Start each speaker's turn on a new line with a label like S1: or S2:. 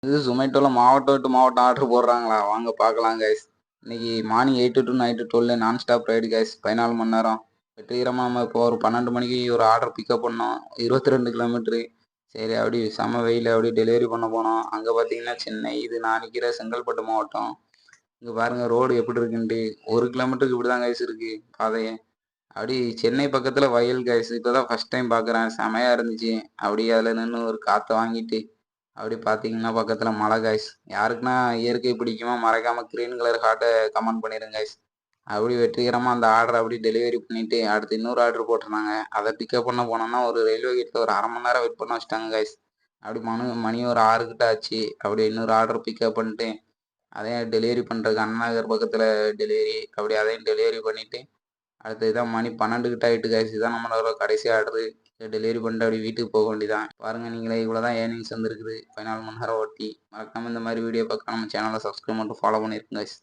S1: இது Zomatoல மாவட்டம் விட்டு மாவட்டம் ஆர்டர் போடுறாங்களா? வாங்க பார்க்கலாம் கைஸ். இன்னைக்கு மார்னிங் 8 டூ நைட் 12 நான் ஸ்டாப் ரைடு கைஸ். 14 மணி நேரம். வெற்றிகரமா நம்ம இப்போ ஒரு 12 மணிக்கு ஒரு ஆர்டர் பிக்கப் பண்ணோம். 22 கிலோமீட்டரு. சரி அப்படி செம்ம வெயில் அப்படி டெலிவரி பண்ண போனோம். அங்கே பார்த்தீங்கன்னா சென்னை, இது நான் நிற்கிற செங்கல்பட்டு மாவட்டம். இங்கே பாருங்க ரோடு எப்படி இருக்குன்ட்டு. 1 கிலோமீட்டருக்கு இப்படி தான் கைஸ் இருக்கு பாதையே. அப்படி சென்னை பக்கத்தில் வயல் கைஸ். இப்போ தான் ஃபர்ஸ்ட் டைம் பார்க்குறேன். செமையாக இருந்துச்சு. அப்படி அதில் நின்று ஒரு காற்றை வாங்கிட்டு அப்படி பார்த்தீங்கன்னா பக்கத்தில் மலை காய்ஸ். யாருக்குன்னா இயற்கை பிடிக்குமோ மறக்காம கிரீன் கலர் ஹார்ட்டை கமெண்ட் பண்ணிடுங்க காய்ஸ். அப்படி வெற்றிகரமாக அந்த ஆர்டரை அப்படி டெலிவரி பண்ணிட்டு அடுத்து இன்னொரு ஆர்டர் போட்டிருந்தாங்க. அதை பிக்கப் பண்ண போனோம்னா ஒரு ரயில்வே கேட்டில் ஒரு 1/2 மணி நேரம் வெயிட் பண்ண வச்சுட்டாங்க காய்ஸ். அப்படி மணி ஒரு 6 கிட்ட ஆச்சு. அப்படி இன்னொரு ஆர்டர் பிக்கப் பண்ணிட்டு அதையும் டெலிவரி பண்ணுறதுக்கு அண்ணா நகர் பக்கத்தில் டெலிவரி அப்படி அதையும் டெலிவரி பண்ணிவிட்டு அடுத்து இதான் மணி 12 கிட்ட ஆகிட்டு காய்ஸ். இதான் நம்மளோட கடைசி ஆர்டரு. டெலிவரி பண்ணிட்டு அப்படி வீட்டுக்கு போக வேண்டியதான். பாருங்கள் நீங்களே இவ்வளோ தான் ஏர்னிங்ஸ் வந்துருக்குது 14 மணி நேரம் ஓட்டி. மறக்காமல் இந்த மாதிரி வீடியோ பார்க்க நம்ம சேனலை சப்ஸ்கிரைப் பண்ணிட்டு ஃபாலோ பண்ணியிருக்கோங்க guys.